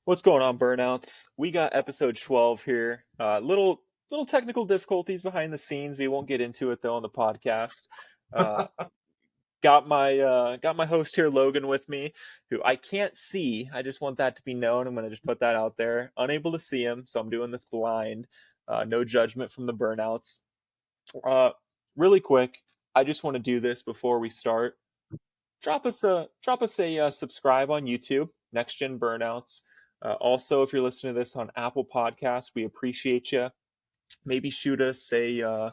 What's going on, Burnouts? We got episode 12 here. Little technical difficulties behind the scenes. We won't get into it though on the podcast. Uh, got my host here, Logan, with me, who I can't see. I just want that to be known. I'm gonna just put that out there. Unable to see him, so I'm doing this blind. No judgment from the Burnouts. Uh, really quick, I just want to do this before we start. Drop us a subscribe on YouTube, Next Gen Burnouts. Also, if you're listening to this on Apple Podcasts, we appreciate you. Maybe shoot us a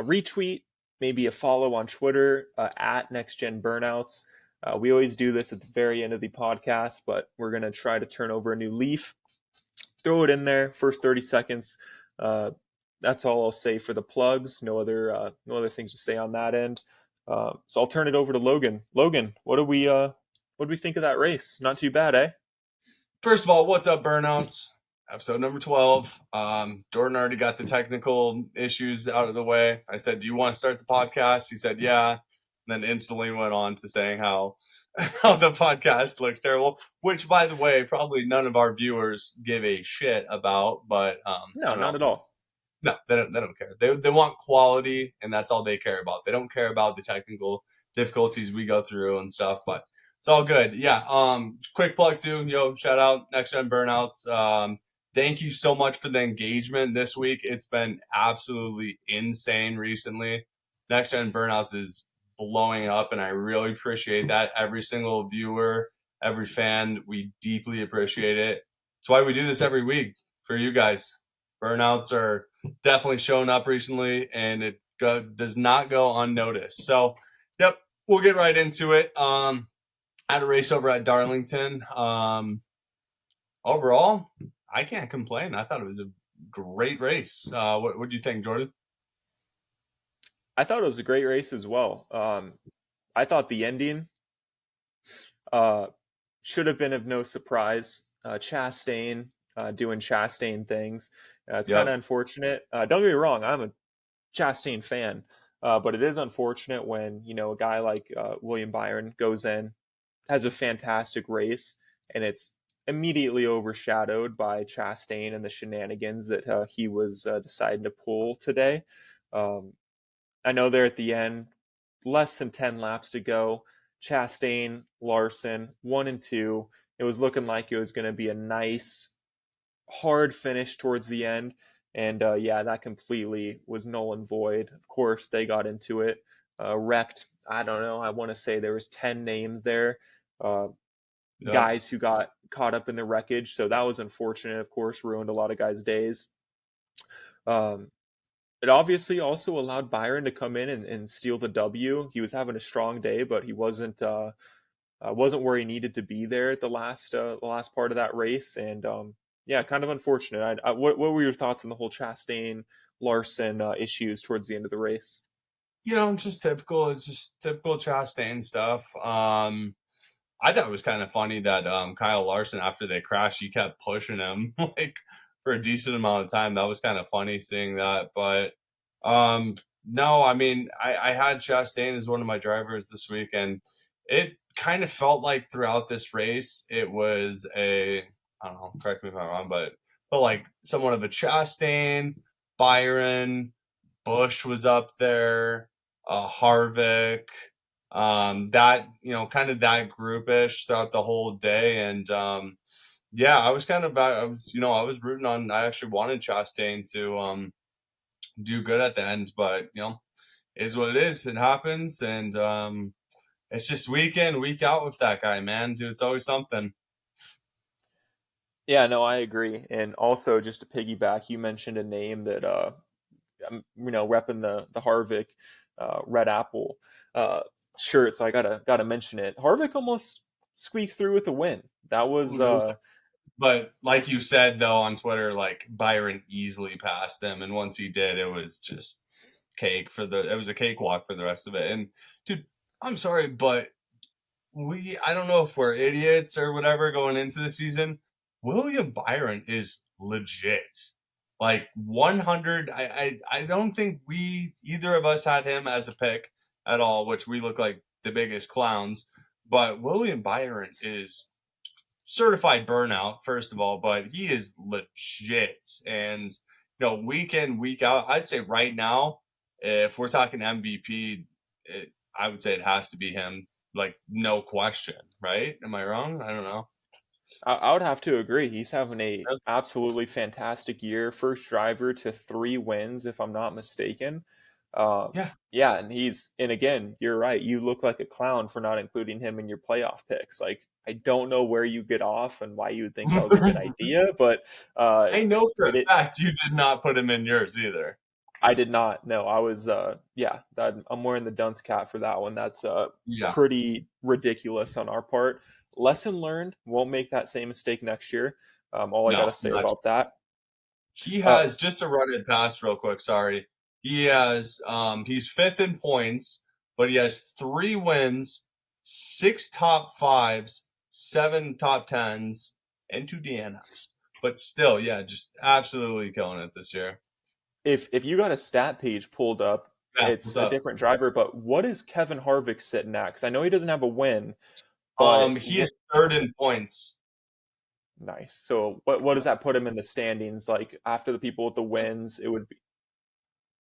retweet, maybe a follow on Twitter at Next Gen Burnouts. We always do this at the very end of the podcast, but we're gonna try to turn over a new leaf. Throw it in there, first 30 seconds. That's all I'll say for the plugs. No other things to say on that end. So I'll turn it over to Logan. Logan, what do we think of that race? Not too bad, eh? First of all, what's up, Burnouts? Episode number 12. Jordan already got the technical issues out of the way. I said, do you want to start the podcast? He said, yeah. And then instantly went on to saying how the podcast looks terrible, which, by the way, probably none of our viewers give a shit about, but I No, don't not know. at all. No, they don't care. They want quality, and that's all they care about. They don't care about the technical difficulties we go through and stuff, but it's all good. Yeah. Quick plug too. Shout out Next Gen Burnouts. Thank you so much for the engagement this week. It's been absolutely insane recently. Next Gen Burnouts is blowing up, and I really appreciate that. Every single viewer, every fan, we deeply appreciate it. That's why we do this every week for you guys. Burnouts are definitely showing up recently, and it does not go unnoticed. So, yep, we'll get right into it. I had a race over at Darlington. Overall, I can't complain. I thought it was a great race. What do you think, Jordan? I thought it was a great race as well. I thought the ending uh, should have been of no surprise. Chastain doing Chastain things. It's kind of Yep. unfortunate. Don't get me wrong, I'm a Chastain fan, but it is unfortunate when a guy like William Byron goes in, has a fantastic race, and it's immediately overshadowed by Chastain and the shenanigans that he was deciding to pull today. Um, I know they're at the end, less than 10 laps to go. Chastain, Larson, 1 and 2. It was looking like it was going to be a nice, hard finish towards the end. And yeah, that completely was null and void. Of course, they got into it, wrecked. I don't know. I want to say there was 10 names there, uh, Yep. guys who got caught up in the wreckage. So that was unfortunate. Of course, ruined a lot of guys' days. Um, it obviously also allowed Byron to come in and steal the W. He was having a strong day, but he wasn't where he needed to be there at the last part of that race. And yeah, kind of unfortunate. What were your thoughts on the whole Chastain Larson issues towards the end of the race? Just typical. It's just typical Chastain stuff. I thought it was kind of funny that Kyle Larson, after they crashed, he kept pushing him like for a decent amount of time. That was kind of funny seeing that. But no, I mean, I had Chastain as one of my drivers this week, and it kind of felt like throughout this race, it was I don't know, correct me if I'm wrong, but like somewhat of a Chastain, Byron, Bush was up there, Harvick, that kind of that groupish throughout the whole day. And yeah, I was kind of I was rooting on. I actually wanted Chastain to do good at the end, but it is what it is. It happens. And it's just week in, week out with that guy, man. Dude, it's always something. Yeah, no, I agree. And also, just to piggyback, you mentioned a name that repping the Harvick Red Apple uh, shirt, so I gotta mention it. Harvick almost squeaked through with a win. That was But like you said, though, on Twitter, like Byron easily passed him. And once he did, it was just it was a cakewalk for the rest of it. And dude, I'm sorry, but I don't know if we're idiots or whatever going into the season. William Byron is legit. Like 100. I don't think either of us had him as a pick at all, which we look like the biggest clowns. But William Byron is certified burnout, first of all, but he is legit. And, week in, week out, I'd say right now, if we're talking MVP, I would say it has to be him, like, no question, right? Am I wrong? I don't know. I would have to agree. He's having a absolutely fantastic year. First driver to 3 wins, if I'm not mistaken. Yeah. Yeah, and again, you're right. You look like a clown for not including him in your playoff picks. Like, I don't know where you get off and why you would think that was a good idea, but I know for a it fact you did not put him in yours either. I did not. No, I was yeah, I'm wearing the dunce cap for that one. That's Yeah. pretty ridiculous on our part. Lesson learned. Won't make that same mistake next year. All I got to No, say not. about that. He Uh, has, just to run it past real quick, sorry. He has he's fifth in points, but he has 3 wins, 6 top 5s, 7 top 10s, and 2 DNFs. But still, yeah, just absolutely killing it this year. if you got a stat page pulled up, Yeah, it's what's a up? different driver, but what is Kevin Harvick sitting at? Because I know he doesn't have a win, but He is third in points. nice. So what does that put him in the standings? Like after the people with the wins, it would be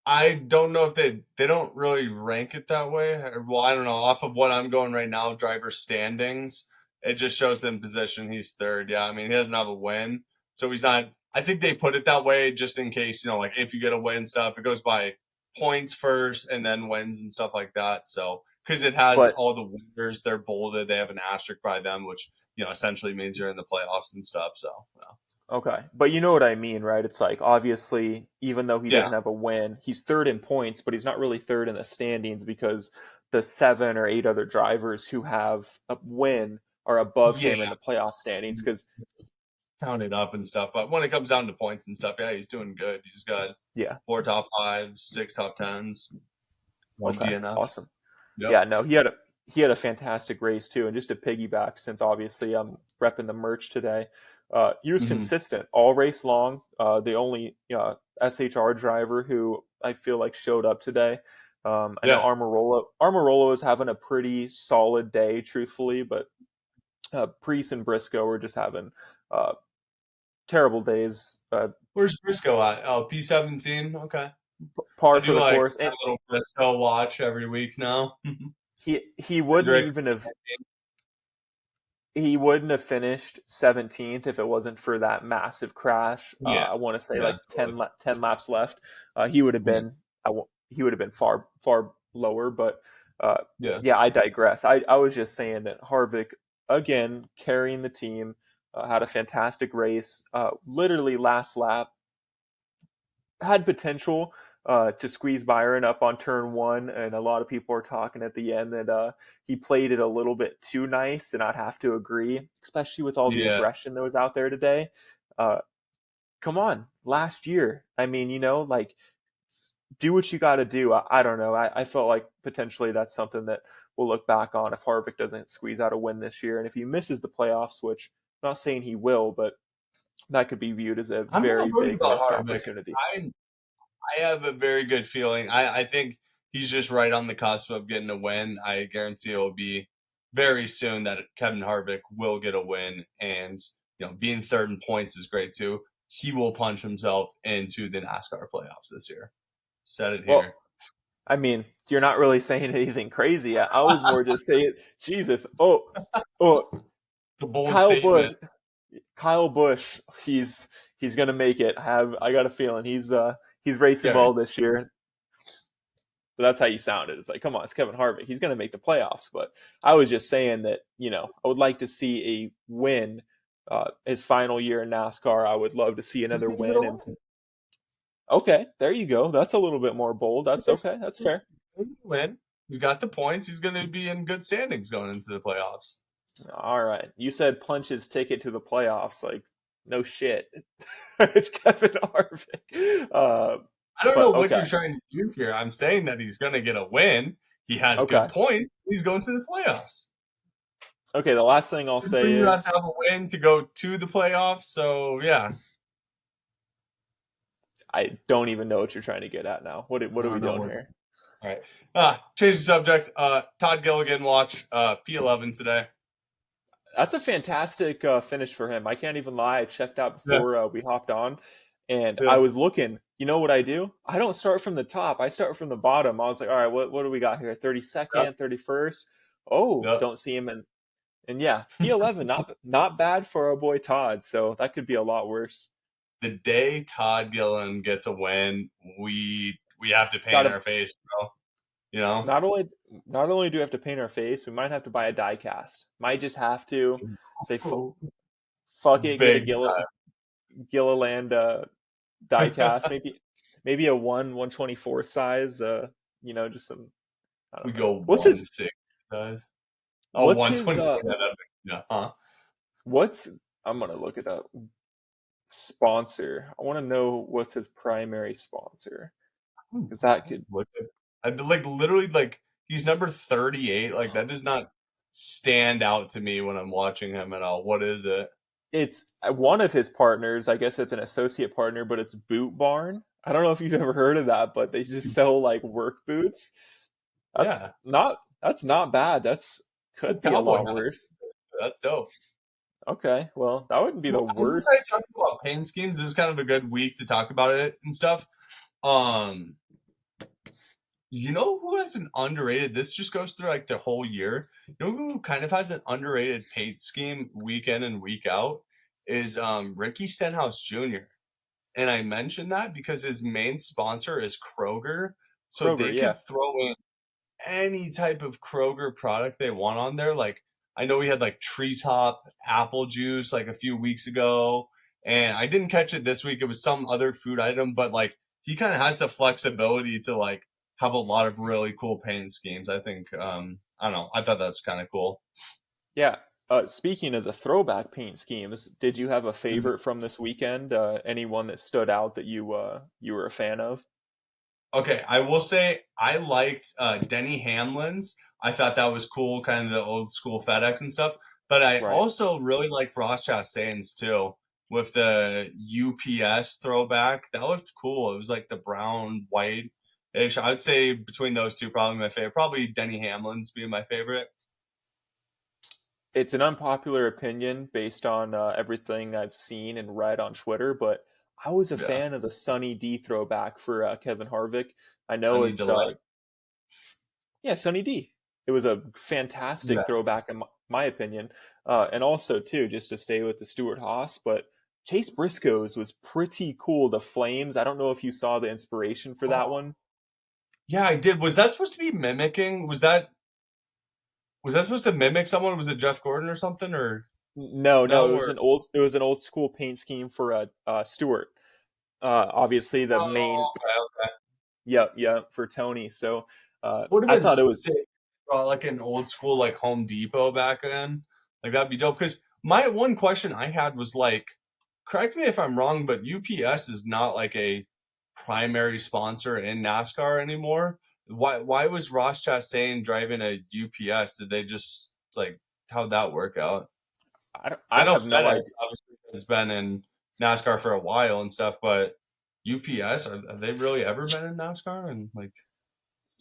I don't know if they don't really rank it that way. Well, I don't know. Off of what I'm going right now, driver standings, it just shows him position. He's third. Yeah, I mean he doesn't have a win, so he's not. I think they put it that way just in case, like if you get a win stuff, it goes by points first and then wins and stuff like that. So because it has but all the winners, they're bolded. They have an asterisk by them, which essentially means you're in the playoffs and stuff. So okay. But you know what I mean, right? It's like obviously, even though he yeah, doesn't have a win, he's third in points, but he's not really third in the standings because the 7 or 8 other drivers who have a win are above yeah, him in the playoff standings. Because count it up and stuff. But when it comes down to points and stuff, yeah, he's doing good. He's got yeah, 4 top 5s, 6 top 10s, one okay, DNF. awesome. Yep. Yeah, no, he had a fantastic race too. And just to piggyback, since obviously I'm repping the merch today, he was Mm-hmm. consistent all race long. The only SHR driver who I feel like showed up today. I know Yeah. Armorolo is having a pretty solid day, truthfully, but Priest and Briscoe were just having uh, terrible days. Where's Briscoe at? Oh, P17. Okay. I Par for do the like course, a and little Briscoe watch every week now. he wouldn't Hendrick. even have he wouldn't have finished 17th if it wasn't for that massive crash. Yeah. I want to say Yeah. like 10 laps left. He would have Yeah. been he would have been far lower. But Yeah. yeah, I digress. I was just saying that Harvick again carrying the team had a fantastic race. Literally last lap had potential to squeeze Byron up on turn one, and a lot of people are talking at the end that he played it a little bit too nice, and I'd have to agree, especially with all the Yeah. aggression that was out there today. Uh, Come on, last year. I mean, like do what you got to do. I don't know. I felt like potentially that's something that we'll look back on if Harvick doesn't squeeze out a win this year, and if he misses the playoffs, which I'm not saying he will, but that could be viewed as a I'm not very worried big about missed Harvick. opportunity. I have a very good feeling. I think he's just right on the cusp of getting a win. I guarantee it will be very soon that Kevin Harvick will get a win. And, being third in points is great too. He will punch himself into the NASCAR playoffs this year. Said it Well, here. I mean, you're not really saying anything crazy. I was more just saying, Jesus. Oh, The bold Kyle Busch. statement. Kyle Busch. He's gonna make it. I got a feeling he's racing Gary. well this year. But that's how you sounded. It's like, come on, it's Kevin Harvick. He's gonna make the playoffs. But I was just saying that I would like to see a win. His final year in NASCAR, I would love to see He's another going to get a win. And win. okay, there you go. That's a little bit more bold. That's okay. That's He's fair. going to win. He's got the points. He's going to be in good standings going into the playoffs. All right. You said punch his ticket to the playoffs. Like, no shit. It's Kevin Harvick. I don't know But what you're okay. trying to do here. I'm saying that he's going to get a win. He has good Okay. points. He's going to the playoffs. Okay. The last thing I'll Good for say you not to is have a win to go to the playoffs. So yeah, I don't even know what you're trying to get at now. What I are we don't know doing what. here? All right. Change the subject. Todd Gilligan watch P11 today. That's a fantastic finish for him. I can't even lie. I checked out Yeah, before we hopped on, and I yeah, was looking. You know what I do? I don't start from the top. I start from the bottom. I was like, all right, what do we got here? yeah, 32nd, 31st. Oh, yeah. don't see him in. And yeah, P11, not bad for our boy Todd. So that could be a lot worse. The day Todd Gillen gets a win, we have to Got paint to our face, bro. You know? not only not only do we have to paint our face, we might have to buy a die cast. Might just have to say Oh, fuck it, get a big Gilliland die time. cast, maybe a 1/124th size. Just some, I We don't know. go 1/6, guys. Oh, What's his 124. Yeah, huh? what's I'm gonna look it up. Sponsor. I want to know what's his primary sponsor because that could Look at, I'd like literally like he's number 38. Like that does not stand out to me when I'm watching him at all. What is it? it's one of his partners. I guess it's an associate partner, but it's Boot Barn. I don't know if you've ever heard of that, but they just sell like work boots. That's Yeah, not that's not bad. That's oh, could be a cowboy lot hat. worse. That's dope. Okay, well, that wouldn't be the Well, as you guys worst. talk about paint schemes, this is kind of a good week to talk about it and stuff. Um, you know who has an underrated? This just goes through like the whole year. You know who kind of has an underrated paint scheme week in and week out is Ricky Stenhouse Jr. And I mentioned that because his main sponsor is Kroger, so Kroger, they could yeah. throw in any type of Kroger product they want on there. Like I know we had like treetop apple juice like a few weeks ago, and I didn't catch it this week. It was some other food item, but like he kind of has the flexibility to like have a lot of really cool paint schemes. I think I don't know. I thought that's kind of cool. Yeah. Speaking of the throwback paint schemes, did you have a Mhm. favorite from this weekend? Anyone that stood out that you were a fan of? Okay, I will say I liked Denny Hamlin's. I thought that was cool, kind of the old school FedEx and stuff. But I Right. also really liked Ross Chastain's too, with the UPS throwback. That looked cool. It was like the brown, white ish. I would say between those two, probably my favorite. Probably Denny Hamlin's being my favorite. It's an unpopular opinion based on everything I've seen and read on Twitter, but I was a Yeah, fan of the Sunny D throwback for Kevin Harvick. I I know need to like. yeah, Sunny D. It was a Yeah. fantastic throwback in my opinion, and also too just to stay with the Stewart Haas, but Chase Briscoe's was pretty cool. The flames. I don't know if you saw the inspiration for that Oh, one. yeah, I did. Was that supposed to be mimicking? Was that supposed to mimic someone? Was it Jeff Gordon or something? Or No, no, no? Or it was an old school paint scheme for Stewart. Obviously the main oh, okay. Yep, yep, for Tony. So Would have I been thought it was sick, like an old school like Home Depot back then. Like that'd be dope. Because my one question I had was like, correct me if I'm wrong, but UPS is not like a primary sponsor in NASCAR anymore. Why was Ross Chastain driving a UPS? Did they just like how'd that work out? I I know have no FedEx idea. obviously has been in NASCAR for a while and stuff, but UPS have they really ever been in NASCAR? And like,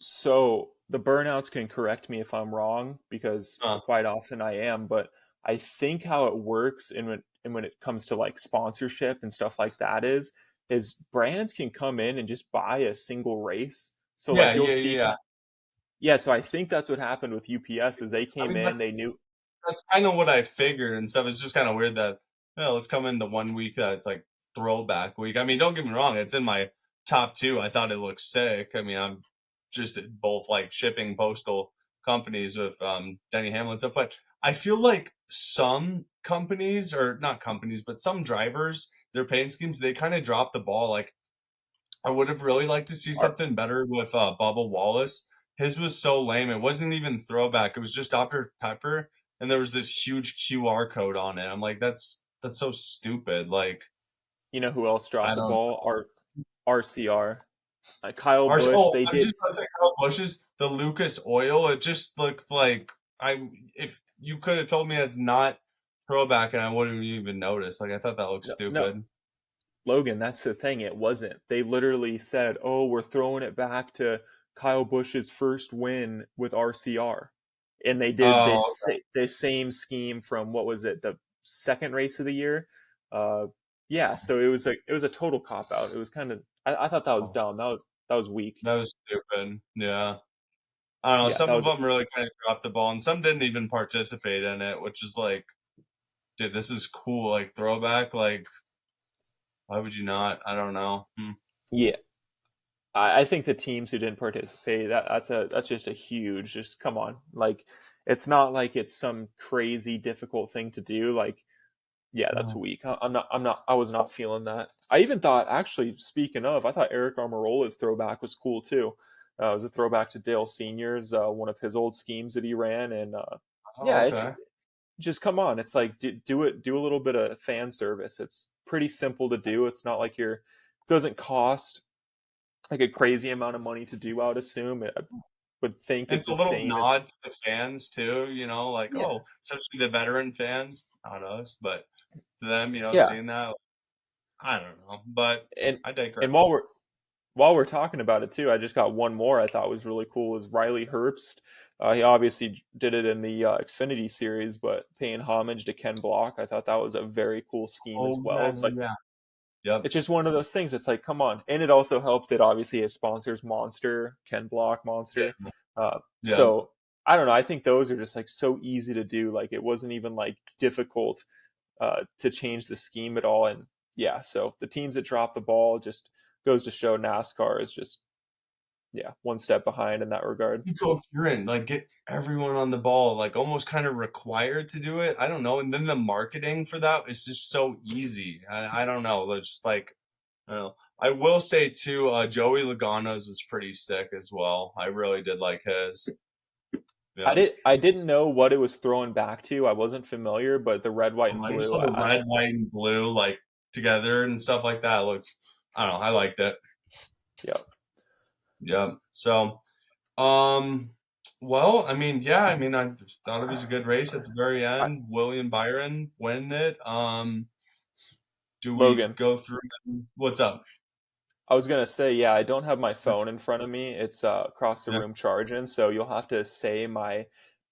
So the burnouts can correct me if I'm wrong because uh, quite often I am, but I think how it works and when it comes to like sponsorship and stuff like that is brands can come in and just buy a single race. So yeah, like you'll yeah, see yeah. yeah, so I think that's what happened with UPS is they I came mean, in, they knew that's kind of what I figured and stuff. It's just kind of weird that let's come in the one week that it's like throwback week. I mean, don't get me wrong, it's in my top two. I thought it looked sick. I mean, I'm just at both like shipping postal companies with Denny Hamlin stuff, but I feel like some companies or not companies, but some drivers, their paint schemes, they kind of drop the ball. Like I would have really liked to see are something better with Bubba Wallace. His was so lame. It wasn't even throwback. It was just Dr. Pepper, and there was this huge QR code on it. I'm like, that's so stupid. Like, you know who else I dropped the don't. ball? RCR. Kyle Ours. Busch, Oh, they I was did just about to say Kyle Busch's the Lucas Oil. It just looked like I. If you could have told me that's not throwback, and I wouldn't even notice. Like, I thought that looked no, stupid. Logan, that's the thing. It wasn't. They literally said, "Oh, we're throwing it back to Kyle Busch's first win with RCR." and they did Oh, this same scheme from, what was it, the second race of the year. Uh, yeah, so it was a total cop out. It was kind of, I thought that was oh, dumb. That was weak. that was stupid. Yeah. I don't know. Yeah, Some that of was them really kind of dropped the ball, and some didn't even participate in it, which is like, dude, this is cool. Like throwback. Like, why would you not? I don't know. yeah. I think the teams who didn't participate, that's just a huge, just come on. Like, it's not like it's some crazy difficult thing to do. Like, yeah, that's Oh, weak. I was not feeling that. I even thought, actually, speaking of, I thought Eric Almirola's throwback was cool too. It was a throwback to Dale Senior's, one of his old schemes that he ran, and oh, yeah, it's okay. just come on. It's like, do a little bit of fan service. It's pretty simple to do. It's not like it doesn't cost like a crazy amount of money to do. I would assume. I would think And it's it's a the little same as, nod to the fans too, like, yeah, oh, especially the veteran fans, not us, but to them, yeah, seeing that, I don't know, but and I digress. and while we're talking about it too, I just got one more I thought was really cool. Is Riley Herbst? He obviously did it in the Xfinity series, but paying homage to Ken Block, I thought that was a very cool scheme as Oh well. yeah, It's yeah, like, yeah. Yep, it's just one of those things. It's like, come on, and it also helped that obviously his sponsors Monster, Ken Block, Monster. yeah, yeah. So I don't know. I think those are just like so easy to do. Like, it wasn't even like difficult to change the scheme at all. And yeah, so the teams that drop the ball just goes to show NASCAR is just, yeah, one step behind in that regard. Be coherent, like get everyone on the ball, like almost kind of required to do it. I don't know, and then the marketing for that is just so easy. I don't know. It's just like I don't know. I will say too, Joey Logano's was pretty sick as well. I really did like his. Yeah. I didn't know what it was throwing back to. I wasn't familiar, but the red, white, and I just blue. saw the red, white, and blue like together and stuff like that. It looks, I don't know. I liked it. Yeah, Yeah. So, um, well, I mean, yeah. I mean, I thought it was a good race at the very I, end. William Byron winning it. Do we Logan. go through? What's up? I was gonna say, yeah, I don't have my phone in front of me. It's across the Yeah. room charging, so you'll have to say my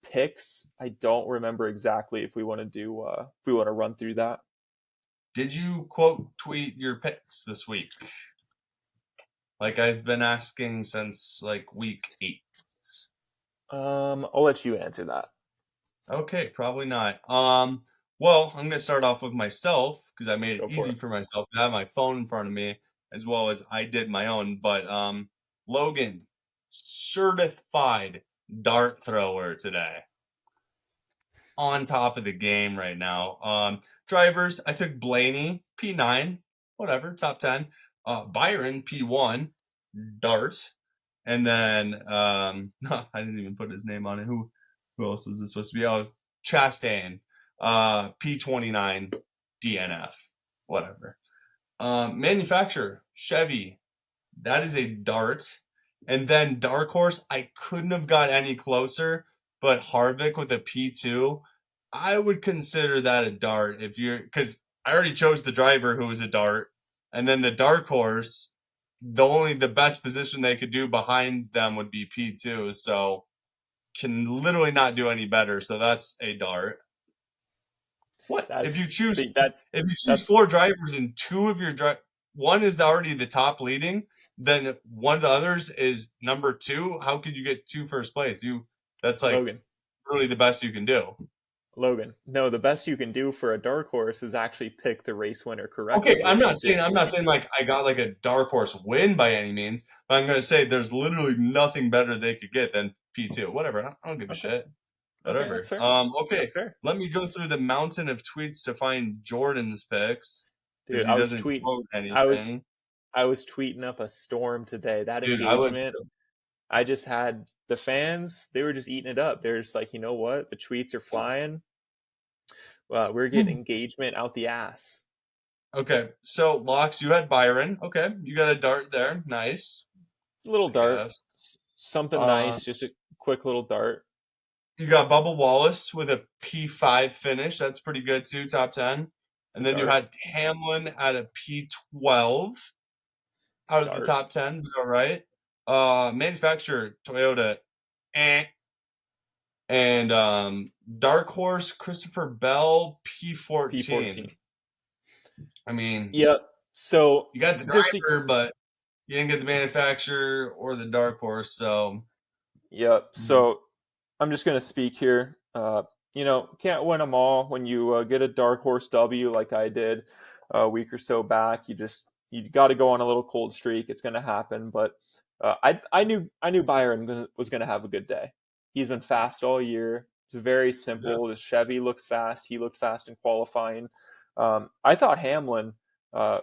picks. I don't remember exactly if we want to do if we want to run through that. Did you quote tweet your picks this week? Like I've been asking since like week 8. I'll let you answer that. Okay, probably not. Well, I'm gonna start off with myself because I made it Go for easy it. for myself to have my phone in front of me as well as I did my own. But Logan, certified dart thrower today, on top of the game right now. Drivers, I took Blaney P9, whatever, top 10. Byron P1, dart, and then I didn't even put his name on it. Who else was this supposed to be? Oh, Chastain, P29, DNF, whatever. Manufacturer Chevy, that is a dart. And then Dark Horse, I couldn't have got any closer, but Harvick with a P2, I would consider that a dart if you're because I already chose the driver who was a dart, and then the Dark Horse, the best position they could do behind them would be P2, so can literally not do any better. So that's a dart. What if you That's choose the that's if you choose that's four drivers and two of your one is already the top leading, then one of the others is number two. How could you get two first place? That's like Logan. really the best you can do. Logan. No, the best you can do for a dark horse is actually pick the race winner correctly, Okay, which you did. I'm not saying like I got like a dark horse win by any means, but I'm gonna say there's literally nothing better they could get than P2. Whatever. I don't give a Okay. shit. Okay, that's Whatever. fair. Okay. That's fair. Let me go through the mountain of tweets to find Jordan's picks because Dude, he doesn't quote I was anything. I was tweeting up a storm today. That Dude, I was engagement, I just had the fans, they were just eating it up. They're just like, you know what? The tweets are flying. We're getting engagement out the ass. okay. So Locks, you had Byron. Okay, you got a dart there. Nice, Little I dart, guess. something Uh, nice, just a quick little dart. you got Bubba Wallace with a P5 finish. That's pretty good too, top 10. It's a And then you dart, had Hamlin at a P12 out of the dart. top 10. All right. Manufacturer Toyota. Eh. and dark horse Christopher Bell P14. P14. I mean, Yep. So you got the just to driver, but you didn't get the manufacturer or the dark horse. So Yep. So I'm just gonna speak here. Can't win them all. When you get a dark horse W like I did a week or so back, you got to go on a little cold streak. It's gonna happen. But I knew Byron was gonna have a good day. He's been fast all year. It's very yeah, simple. The Chevy looks fast. He looked fast in qualifying. I thought Hamlin uh,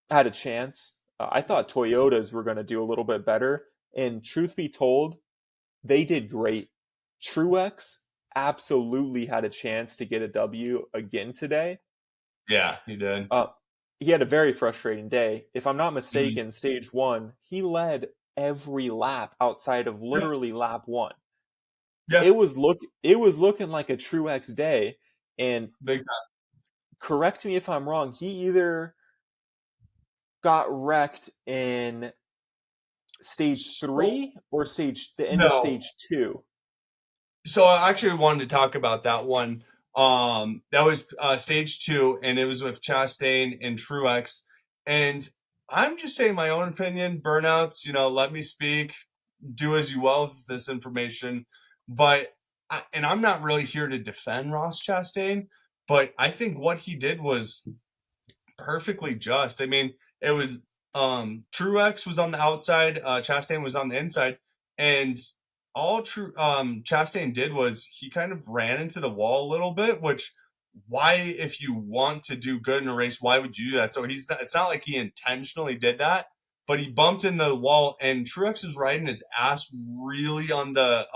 had a chance. I thought Toyotas were going to do a little bit better. And truth be told, they did great. Truex absolutely had a chance to get a W again today. yeah, he did. Uh, he had a very frustrating day. If I'm not Mhm. mistaken, stage one, he led every lap outside of Yeah, literally lap one. yeah, It was looking like a Truex day. And big time. correct me if I'm wrong, he either got wrecked in stage So three or the end of no, stage two. so I actually wanted to talk about that one. That was stage two, and it was with Chastain and Truex. And I'm just saying my own opinion. Burnouts, let me speak. Do as you will with this information. But and I'm not really here to defend Ross Chastain, but I think what he did was perfectly just. I mean, it was Truex was on the outside, Chastain was on the inside, and all True Chastain did was he kind of ran into the wall a little bit, which why if you want to do good in a race, why would you do that? So it's not like he intentionally did that, but he bumped in the wall and Truex was riding his ass really on the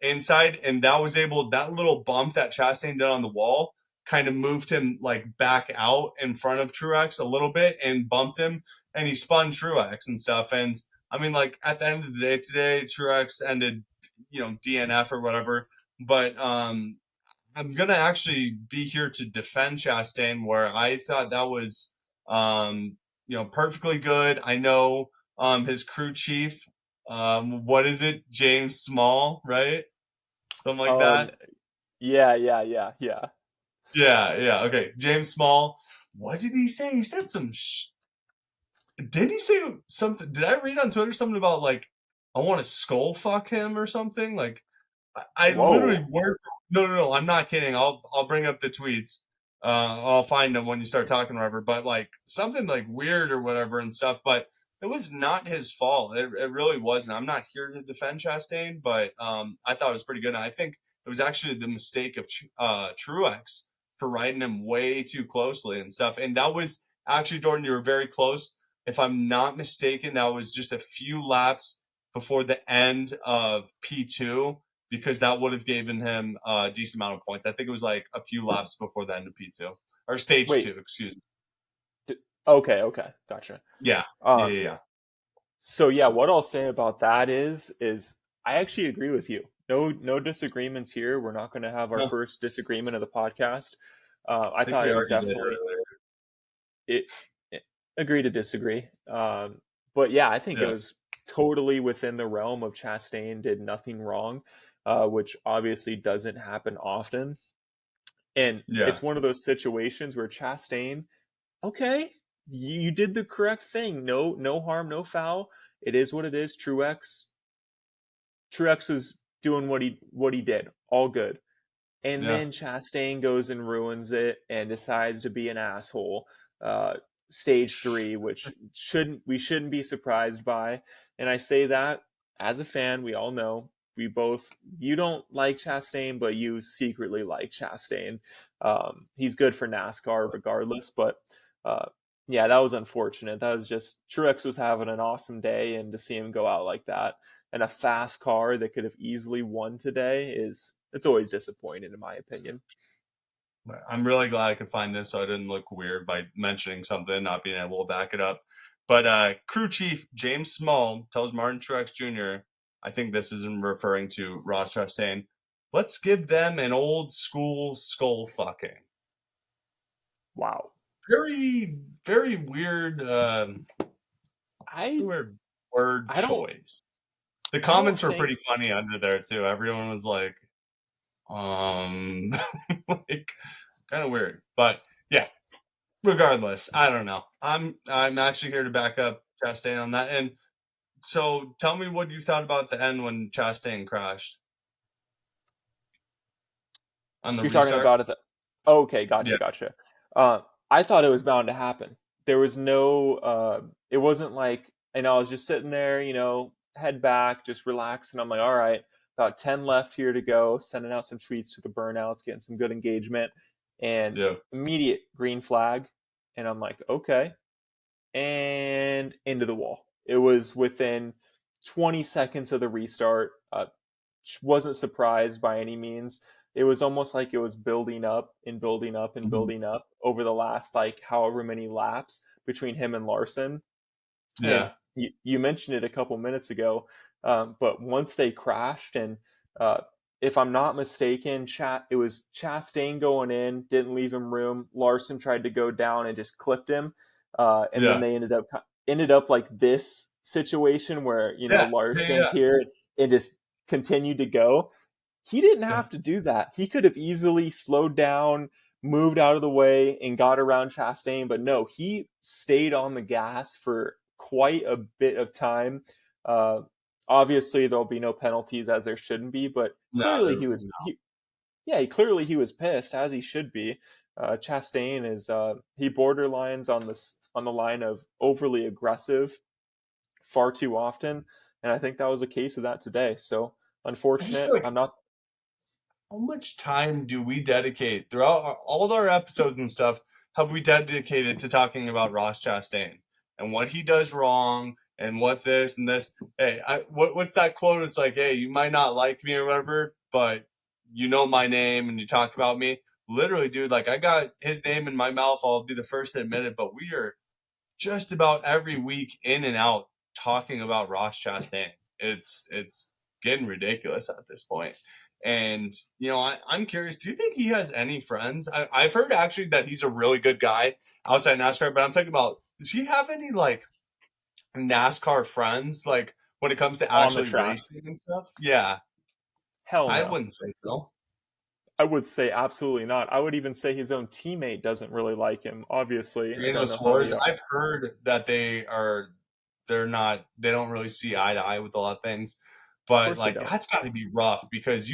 inside, and that little bump that Chastain did on the wall kind of moved him like back out in front of Truex a little bit and bumped him, and he spun Truex and stuff. And I mean, like at the end of the day today, Truex ended, DNF or whatever. But I'm gonna actually be here to defend Chastain, where I thought that was, perfectly good. I know his crew chief, what is it, James Small, right? Something like Oh, that. yeah, yeah, yeah, yeah. Yeah, yeah. Okay, James Small. What did he say? He said some. Did he say something? Did I read on Twitter something about like I want to skull fuck him or something? Like I literally Whoa. word. No, no, no. I'm not kidding. I'll bring up the tweets. I'll find them when you start talking, whatever. But like something like weird or whatever and stuff. But it was not his fault. It really wasn't. I'm not here to defend Chastain, but I thought it was pretty good. And I think it was actually the mistake of Truex for riding him way too closely and stuff. And that was actually Jordan. You were very close. If I'm not mistaken, that was just a few laps before the end of P2 because that would have given him a decent amount of points. I think it was like a few laps before the end of P2 or stage Wait. two, excuse me. Okay, okay, gotcha. Yeah, yeah, Uh, yeah, so yeah, what I'll say about that is I actually agree with you. No disagreements here. We're not going to have our yeah. I first disagreement of the podcast. I think thought we it was already did definitely earlier. it, agree to disagree. But yeah, I think it Yeah, was totally within the realm of Chastain did nothing wrong, which obviously doesn't happen often. And yeah, it's one of those situations where Chastain, okay, you did the correct thing. No harm, no foul. It is what it is. Truex was doing what he did. All good. And yeah. then Chastain goes and ruins it and decides to be an asshole. Uh, Stage three, which we shouldn't be surprised by. And I say that as a fan, we all know you don't like Chastain, but you secretly like Chastain. He's good for NASCAR regardless, but uh, yeah, that was unfortunate. That was just Truex was having an awesome day, and to see him go out like that and a fast car that could have easily won today it's always disappointing in my opinion. I'm really glad I could find this so I didn't look weird by mentioning something, not being able to back it up. But crew chief James Small tells Martin Truex Jr., I think this is in referring to Ross Chastain, let's give them an old school skull fucking. Wow. Very, very weird, I weird word I don't choice. The I don't comments were think pretty funny under there too. Everyone was like, Um, like kind of weird, but yeah. Regardless, I don't know. I'm actually here to back up Chastain on that. And so, tell me what you thought about the end when Chastain crashed on the You're talking restart. about it. Okay, Yeah, gotcha. Uh, I thought it was bound to happen. There was no. It wasn't like, and I was just sitting there, head back, just relaxing. I'm like, all right, about 10 left here to go. Sending out some tweets to the burnouts, getting some good engagement, and yeah, immediate green flag. And I'm like, okay, and into the wall. It was within 20 seconds of the restart. Wasn't surprised by any means. It was almost like it was building up and building up and mhm, building up over the last like however many laps between him and Larson. And yeah, you mentioned it a couple minutes ago, but once they crashed, and uh, if I'm not mistaken, it was Chastain going in, didn't leave him room. Larson tried to go down and just clipped him, and then yeah, they ended up like this situation where yeah, yeah, Larson's yeah, here and just continued to go. He didn't yeah. have to do that. He could have easily slowed down, moved out of the way, and got around Chastain, but no, he stayed on the gas for quite a bit of time. Uh, Obviously, there'll be no penalties as there shouldn't be, but No, clearly there, no. yeah, clearly he was pissed as he should be. Chastain is he borderlines on the line of overly aggressive far too often, and I think that was a case of that today. So I just feel unfortunate. like I'm not. how much time do we dedicate throughout all of our episodes and stuff? Have we dedicated to talking about Ross Chastain and what he does wrong and what this and this? Hey, what's that quote? It's like, hey, you might not like me or whatever, but you know my name and you talk about me. Literally, dude, like I got his name in my mouth. I'll be the first to admit it, but we are just about every week in and out talking about Ross Chastain. It's getting ridiculous at this point. And I'm curious. Do you think he has any friends? I've heard actually that he's a really good guy outside NASCAR, but I'm thinking about does he have any like NASCAR friends like when it comes to On the actually track. racing and stuff? Yeah, Hell I no. wouldn't say so. I would say absolutely not. I would even say his own teammate doesn't really like him. Obviously, I Daniel don't know how Suarez, many. I've heard that they don't really see eye to eye with a lot of things. Of But course they like don't. that's gotta be rough because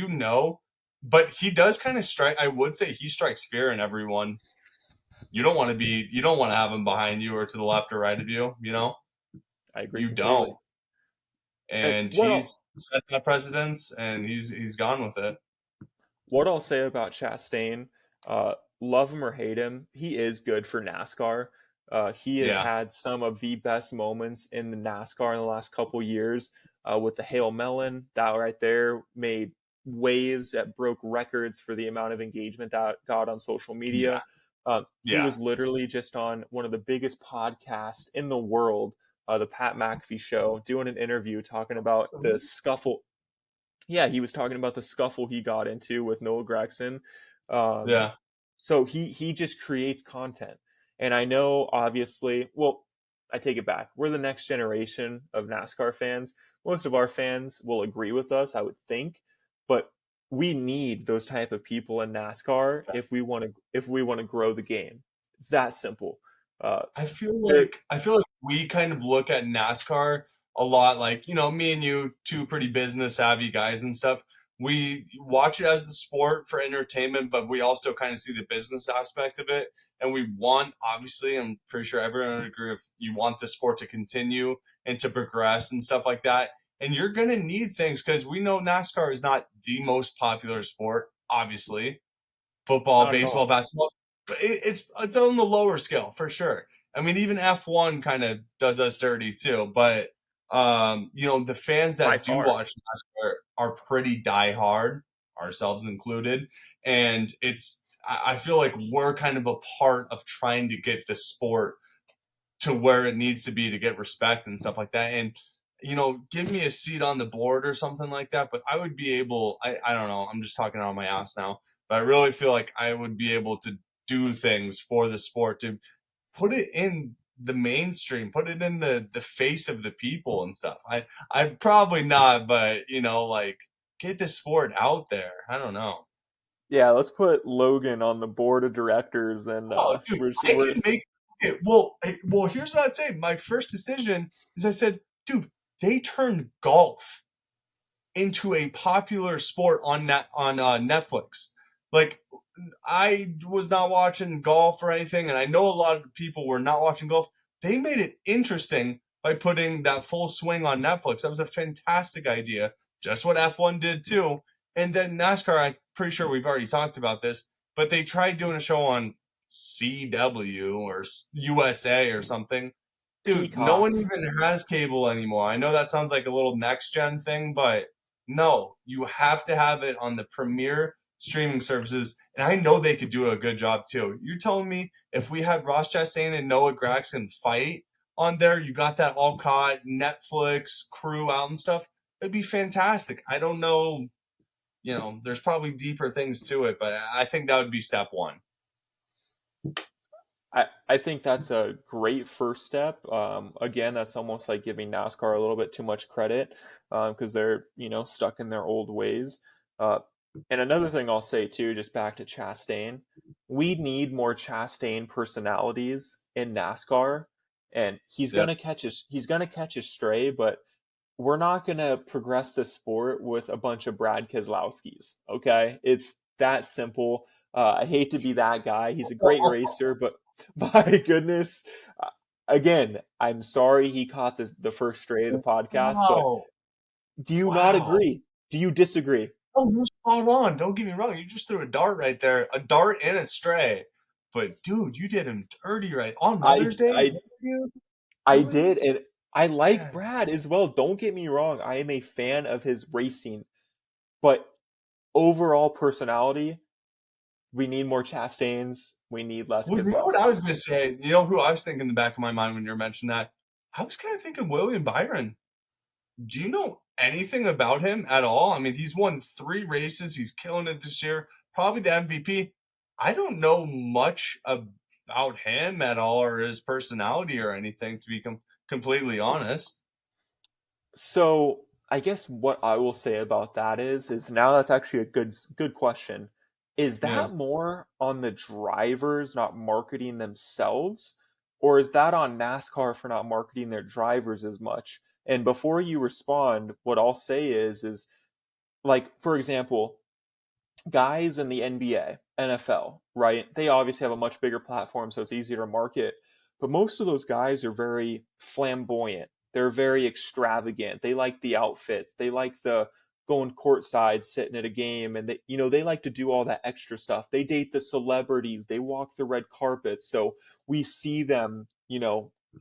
but he does kind of strike I would say he strikes fear in everyone. You don't want to have him behind you or to the left or right of you. I agree You don't. completely. And And he's set that precedence and he's gone with it. what I'll say about Chastain, love him or hate him, he is good for NASCAR. He has Yeah. had some of the best moments in the NASCAR in the last couple years. With the Hail Melon, that right there made waves, that broke records for the amount of engagement that got on social Yeah. media. He Yeah. was literally just on one of the biggest podcasts in the world, the Pat McAfee show, doing an interview talking about the scuffle. Yeah, he was talking about the scuffle he got into with Noah Gregson. Um, Yeah. so he just creates content, and I know obviously. Well, I take it back. We're the next generation of NASCAR fans. Most of our fans will agree with us, I would think, but we need those type of people in NASCAR if we want to grow the game. It's that simple. Uh, there, I feel like we kind of look at NASCAR a lot like, me and you, two pretty business savvy guys and stuff. We watch it as the sport for entertainment, but we also kind of see the business aspect of it. And we want, obviously, I'm pretty sure everyone would agree if you want the sport to continue and to progress and stuff like that. And you're going to need things because we know NASCAR is not the most popular sport, obviously football, not at baseball, all. basketball. But it's on the lower scale for sure. I mean, even F1 kind of does us dirty too. But the fans By that do far. watch NASCAR are pretty diehard, ourselves included, and I feel like we're kind of a part of trying to get the sport to where it needs to be to get respect and stuff like that. And give me a seat on the board or something like that. But I would be able. I don't know. I'm just talking out of my ass now. But I really feel like I would be able to do things for the sport to put it in the mainstream, put it in the face of the people and stuff. I'd probably not, but like get the sport out there. I don't know. Yeah, let's put Logan on the board of directors, and Oh, dude, I we're can make it. Well, here's what I'd say. My first decision is I said, dude, they turned golf into a popular sport on Netflix. Like, I was not watching golf or anything, and I know a lot of people were not watching golf. They made it interesting by putting that full swing on Netflix. That was a fantastic idea. Just what F1 did too. And then NASCAR, I'm pretty sure we've already talked about this, but they tried doing a show on CW or USA or something. Dude, no Peacock. one even has cable anymore. I know that sounds like a little next gen thing, but no, you have to have it on the premier streaming services. And I know they could do a good job too. You're telling me if we had Ross Chastain and Noah Gragson fight on there, you got that all caught Netflix crew out and stuff, it'd be fantastic. I don't know, there's probably deeper things to it, but I think that would be step one. I think that's a great first step. Again, that's almost like giving NASCAR a little bit too much credit because they're stuck in their old ways. Uh, and another thing I'll say too, just back to Chastain, we need more Chastain personalities in NASCAR, and Yeah. he's gonna catch a stray, but we're not gonna progress the sport with a bunch of Brad Keselowskis. Okay, it's that simple. I hate to be that guy. He's a great racer, but my goodness, uh, again, I'm sorry he caught the first stray of the podcast. But Wow. do you not Wow. agree? Do you disagree? Oh, you're spot on. Don't get me wrong. You just threw a dart right there, a dart and a stray. But dude, you did him dirty right on I Mother's Day. I You I really? did, and I like Man. Brad as well. Don't get me wrong. I am a fan of his racing, but overall personality, we need more Chastains. We need less Well, you know what I was Keselowskis. gonna say? You know who I was thinking in the back of my mind when you were mentioning that? I was kind of thinking William Byron. Do you know anything about him at all? I mean, he's won 3 races. He's killing it this year. Probably the MVP. I don't know much about him at all or his personality or anything, to be completely honest. So I guess what I will say about that is now that's actually a good question. Is Yeah. that more on the drivers not marketing themselves, or is that on NASCAR for not marketing their drivers as much? And before you respond, what I'll say is like for example, guys in the NBA, NFL, right? They obviously have a much bigger platform, so it's easier to market. But most of those guys are very flamboyant. They're very extravagant. They like the outfits. They like the going courtside, sitting at a game, and they like to do all that extra stuff. They date the celebrities. They walk the red carpets. So we see them,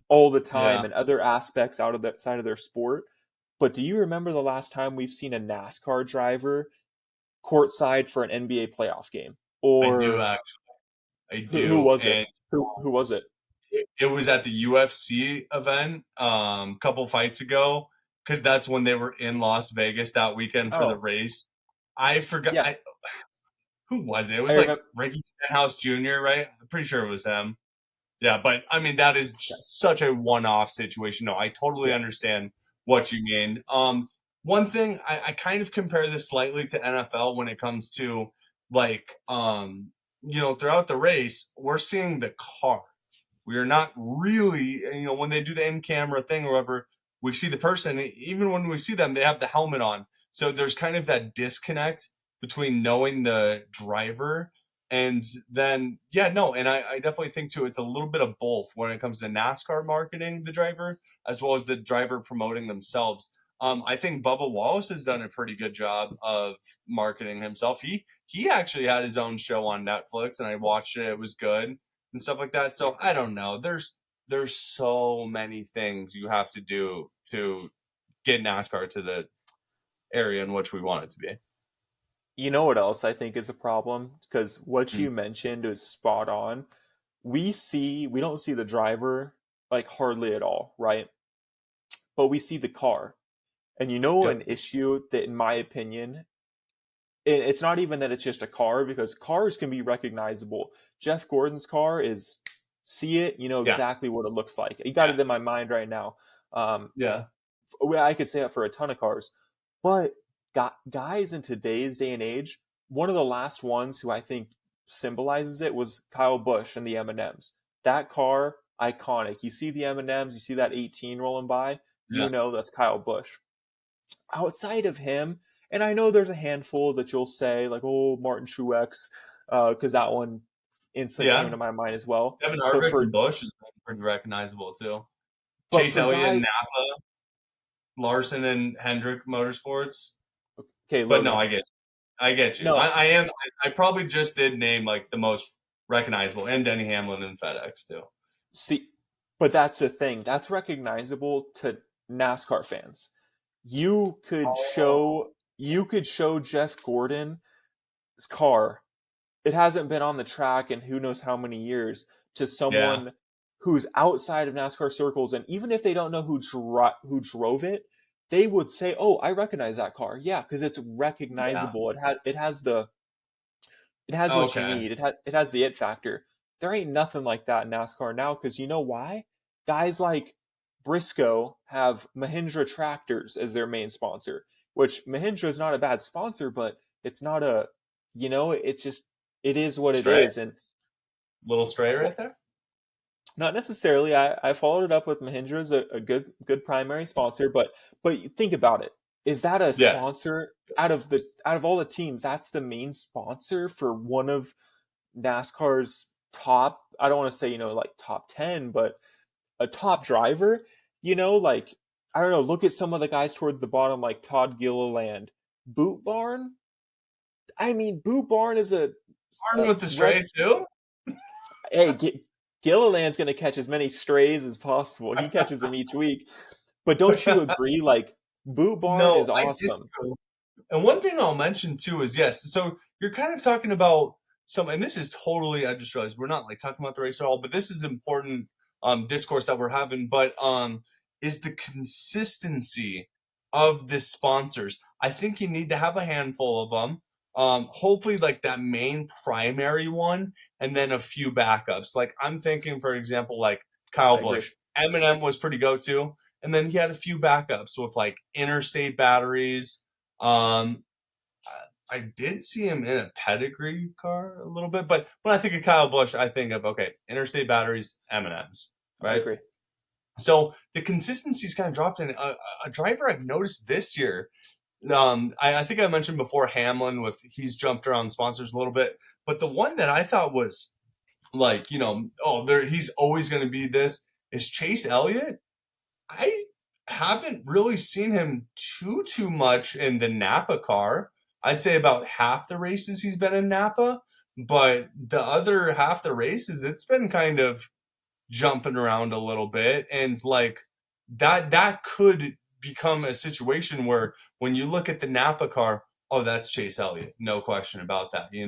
all the time Yeah. in other aspects out of that side of their sport. But do you remember the last time we've seen a NASCAR driver courtside for an NBA playoff game? I do Or actually. I who do. was it? And Who was it? it was at the UFC event a couple fights ago because that's when they were in Las Vegas that weekend for the Oh, race. I forgot. yeah, Who was it? It I was like remember. Ricky Stenhouse Jr., right? I'm pretty sure it was him. Yeah, but I mean that is Yeah, such a one-off situation. No, I totally yeah. understand what you mean. One thing I kind of compare this slightly to NFL when it comes to like throughout the race, we're seeing the car. We are not really, when they do the in-camera thing or whatever, we see the person. Even when we see them, they have the helmet on. So there's kind of that disconnect between knowing the driver and then, yeah, no, and I definitely think too, it's a little bit of both when it comes to NASCAR marketing the driver as well as the driver promoting themselves. I think Bubba Wallace has done a pretty good job of marketing himself. He actually had his own show on Netflix, and I watched it. It was good and stuff like that. So I don't know. There's so many things you have to do to get NASCAR to the area in which we want it to be. You know what else I think is a problem? Because what Mm. you mentioned is spot on. We don't see the driver like hardly at all, right? But we see the car. And Yep. an issue that, in my opinion, it's not even that it's just a car because cars can be recognizable. Jeff Gordon's car is see it, you know Yeah. exactly what it looks like. You got Yeah. it in my mind right now. Yeah. Well, I could say that for a ton of cars, but guys in today's day and age, one of the last ones who I think symbolizes it was Kyle Busch and the M&Ms. That car, iconic. You see the M&Ms, you see that 18 rolling by, Yeah. you know that's Kyle Busch. Outside of him, and I know there's a handful that you'll say like, oh, Martin Truex, because that one instantly came Yeah. to my mind as well. Kevin But Harvick and for Bush is pretty recognizable too. but Chase for Elliott and guys, Napa, Larson and Hendrick Motorsports. okay, But no, Logan, I get you. I get you. no, I am. I probably just did name like the most recognizable, and Denny Hamlin and FedEx too. see, but that's the thing. That's recognizable to NASCAR fans. Oh, You could show Jeff Gordon's car. It hasn't been on the track in who knows how many years to yeah, someone who's outside of NASCAR circles, and even if they don't know who drove it, they would say, "Oh, I recognize that car." Yeah, because it's yeah. recognizable. It has what you Okay. need. It has the it factor. There ain't nothing like that in NASCAR now because you know why? Guys like Briscoe have Mahindra tractors as their main sponsor, which Mahindra is not a bad sponsor, but it's not a, it's just it is what it Stray. is. And Little stray right well, there. not necessarily. I followed it up with Mahindra as a good primary sponsor, but think about it. Is that a Yes. sponsor out of all the teams? That's the main sponsor for one of NASCAR's top, I don't want to say, like top 10, but a top driver, like, I don't know, look at some of the guys towards the bottom, like Todd Gilliland. Boot Barn? I mean, Boot Barn is Martin a with the stray too. hey, Gilliland's going to catch as many strays as possible. He catches them each week. But don't you agree? Like, Boot Barn No, is I get awesome. you. And one thing I'll mention too is yes. So you're kind of talking about some, and this is totally. I just realized we're not like talking about the race at all, but this is important discourse that we're having. But is the consistency of the sponsors? I think you need to have a handful of them. Hopefully, like that main primary one, and then a few backups. Like I'm thinking, for example, like I Kyle agree. Busch. Eminem was pretty go to, and then he had a few backups with like interstate batteries. um, I did see him in a pedigree car a little bit, but when I think of Kyle Busch, I think of okay, interstate batteries, M&Ms, I right? agree. So the consistency's kind of dropped. And a driver I've noticed this year, I think I mentioned before Hamlin with he's jumped around sponsors a little bit, but the one that I thought was like oh, there he's always going to be this is Chase Elliott. I haven't really seen him too much in the Napa car. I'd say about half the races he's been in Napa, but the other half the races it's been kind of jumping around a little bit, and like that could become a situation where when you look at the Napa car, oh, that's Chase Elliott, no question about that. And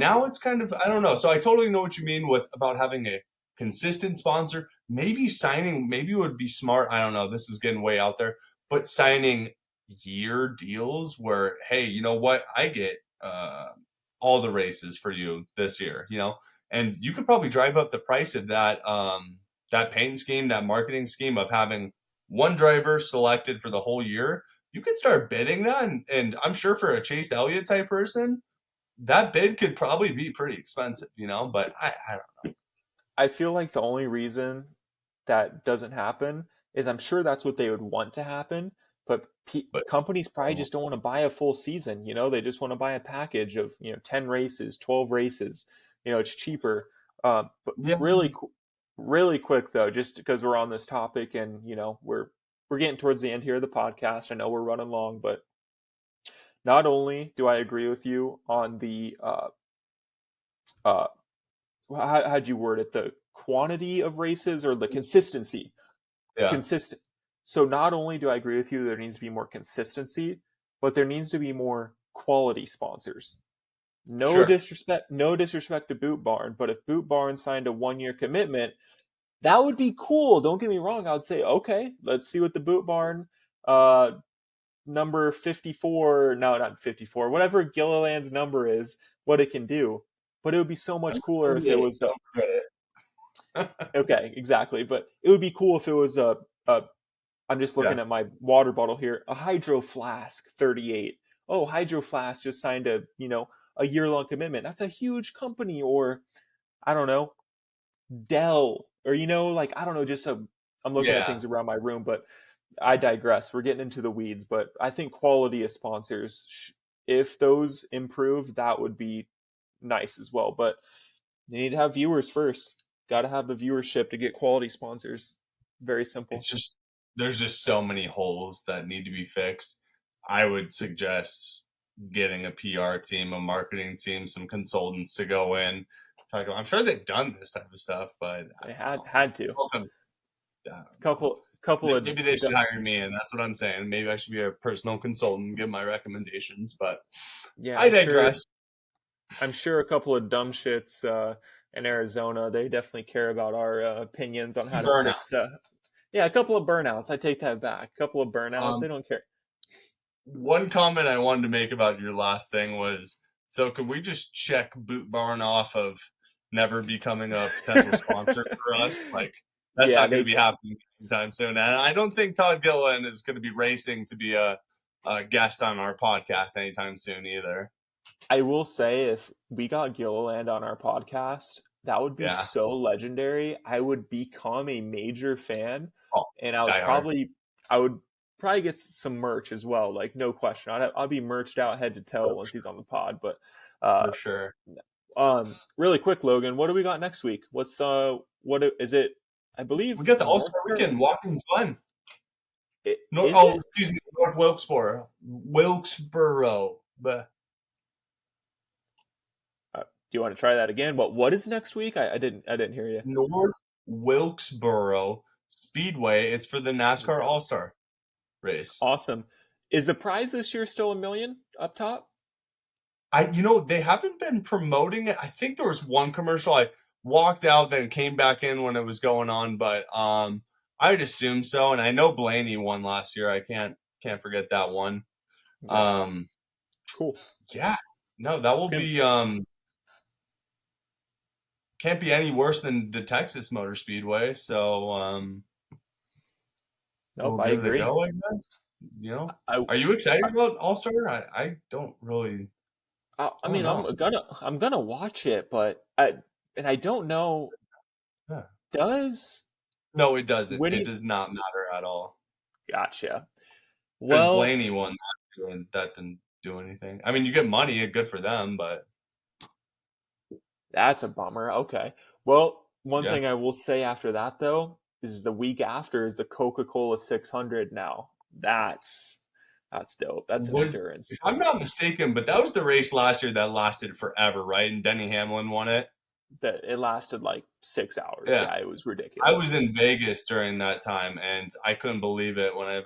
now Yeah, it's kind of I don't know. So I totally know what you mean with about having a consistent sponsor. Maybe signing, maybe it would be smart. I don't know. This is getting way out there, but signing year deals where, hey, you know what, I get all the races for you this year. And you could probably drive up the price of that paint scheme, that marketing scheme of having one driver selected for the whole year. You could start bidding that, and I'm sure for a Chase Elliott type person, that bid could probably be pretty expensive. But I don't know. I feel like the only reason that doesn't happen is I'm sure that's what they would want to happen, but But companies probably just don't want to buy a full season. They just want to buy a package of 10 races, 12 races. It's cheaper. But yeah, really quick though, just because we're on this topic and we're getting towards the end here of the podcast. I know we're running long, but not only do I agree with you on the uh, how'd you word it, the quantity of races or the consistency yeah, consistent. So not only do I agree with you, there needs to be more consistency, but there needs to be more quality sponsors. sure. No disrespect to Boot Barn, but if Boot Barn signed a 1 year commitment, that would be cool. Don't get me wrong. I would say, okay, let's see what the Boot Barn uh, number 54, no, not 54, whatever Gilliland's number is, what it can do. But it would be so much Number cooler if it 38, was don't forget it. okay, exactly. But it would be cool if it was a I'm just Yeah, looking at my water bottle here, a Hydro Flask 38 oh, Hydro Flask just signed a year-long commitment. That's a huge company. Or I don't know, Dell, or like I don't know, I'm looking at Yeah, things around my room, but I digress. We're getting into the weeds, but I think quality of sponsors, if those improve, that would be nice as well. But you need to have viewers first. Got to have the viewership to get quality sponsors. Very simple. it's just there's just so many holes that need to be fixed. I would suggest getting a PR team, a marketing team, some consultants to go in. I'm sure they've done this type of stuff, but I They don't know. had to. Yeah. Couple of Maybe they should hire me, and that's what I'm saying. Maybe I should be a personal consultant, give my recommendations, but yeah. I digress. I'm sure a couple of dumb shits in Arizona. They definitely care about our opinions on how to Burnout. fix. Yeah, a couple of burnouts. I take that back. A couple of burnouts. Um, They don't care. One comment I wanted to make about your last thing was, so could we just check Boot Barn off of never becoming a potential sponsor for us? Like, that's Yeah, not going to they be happening anytime soon. And I don't think Todd Gilliland is going to be racing to be a guest on our podcast anytime soon either. I will say, if we got Gilliland on our podcast, that would be Yeah. so legendary. I would become a major fan, Oh, and die hard. I would probably get some merch as well. Like no question, I'd be merched out head to toe once he's on the pod. But For sure. really quick, Logan, what do we got next week? What is it? I believe We got the All North Star Weekend, Watkins Glen. Is it? Excuse me, North Wilkesboro. But Do you want to try that again? What is next week? I didn't hear you. North Wilkesboro Speedway. It's for the NASCAR All Star race. Awesome. Is the prize this year still $1 million up top? They haven't been promoting it. I think there was one commercial. I walked out, then came back in when it was going on, but I'd assume so. And I know Blaney won last year. I can't forget that one. Yeah. Cool. Yeah, no, that will be can't be any worse than the Texas Motor Speedway. So Nope, we'll I give it a agree. go, I guess. Are you excited about All Star? I don't really. I mean, know. I'm gonna watch it, but I don't know. Yeah. Does No, it doesn't. It winning? does not matter at all. Gotcha. Because Well, Blaney won that, and that didn't do anything. I mean, you get money, good for them, but that's a bummer. Okay. Well, one yeah. thing I will say after that though is the week after is the Coca-Cola 600 now. That's dope. That's an If endurance. I'm not mistaken, but that was the race last year that lasted forever, right? And Denny Hamlin won it. That it lasted like 6 hours. Yeah. Yeah, it was I ridiculous. was in Vegas during that time, and I couldn't believe it when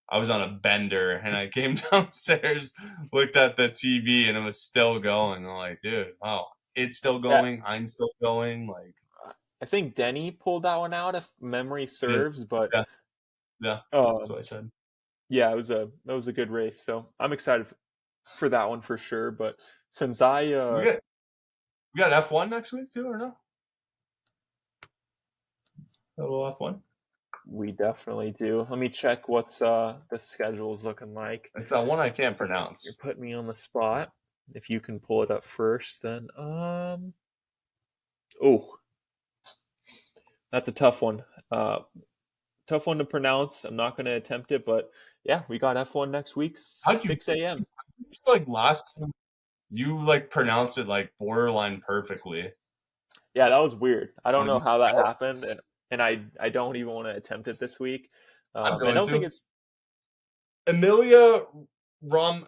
I was on a bender and I came downstairs, looked at the TV, and it was still going. I'm like, dude, wow, it's still Yeah, going. I'm still going. Like, I think Denny pulled that one out if memory yeah, serves, but yeah, that's um, what I said. yeah, it was a good race. So I'm excited for that one for sure. But since I We got we got F1 next week too, or no? A little F1. we definitely do. Let me check what's the schedule's looking like. It's that one I can't You're pronounce. putting me on the spot. If you can pull it up first, then oh, that's a tough one. Tough one to pronounce. I'm not going to attempt it, but yeah, we got F1 next week, How'd you 6 a.m. like last time? You like pronounced it like borderline perfectly. Yeah, that was weird. I don't Like, know how that happened, and I don't even want to attempt it this week. I'm I going don't think to it's Emilia Romgana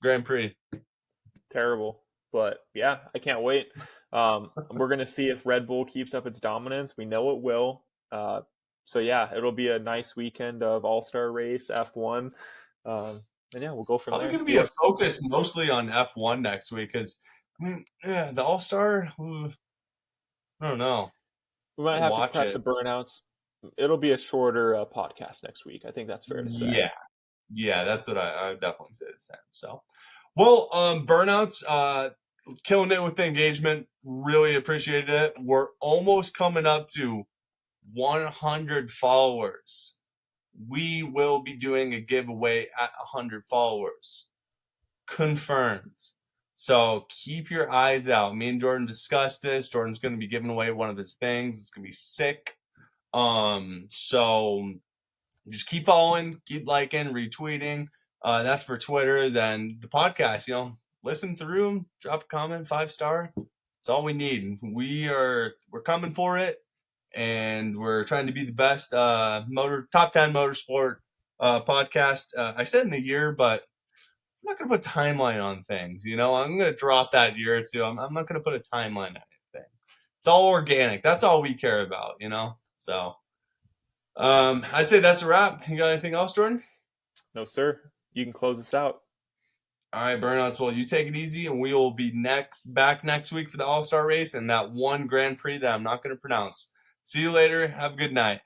Grand Prix. terrible, but yeah, I can't wait. We're gonna see if Red Bull keeps up its dominance. We know it will. So yeah, it'll be a nice weekend of All Star Race F1, and yeah, we'll go from Probably there. going to be a focus mostly on F1 next week because I mean, yeah, the All Star. I don't know. We might I'll have to watch prep it. the burnouts. It'll be a shorter podcast next week. I think that's fair to say. Yeah, that's what I definitely say the same. So, well, Burnouts, killing it with the engagement. Really appreciated it. We're almost coming up to 100 followers we will be doing a giveaway at 100 followers. Confirmed. So keep your eyes out. Me and Jordan discussed this. Jordan's going to be giving away one of his things. It's going to be sick. So just keep following, keep liking, retweeting. That's for Twitter. Then the podcast, listen through, drop a comment, 5-star. That's all we need. We're coming for it, and we're trying to be the best top 10 motorsport podcast. I said in the year, but I'm not going to put a timeline on things. I'm going to drop that year or two. I'm not going to put a timeline on anything. It's all organic. That's all we care about. So I'd say that's a wrap. You got anything else, Jordan? No, sir. You can close us out. All right, Burnouts. Well, you take it easy, and we will be back next week for the All-Star race and that one Grand Prix that I'm not going to pronounce. See you later. Have a good night.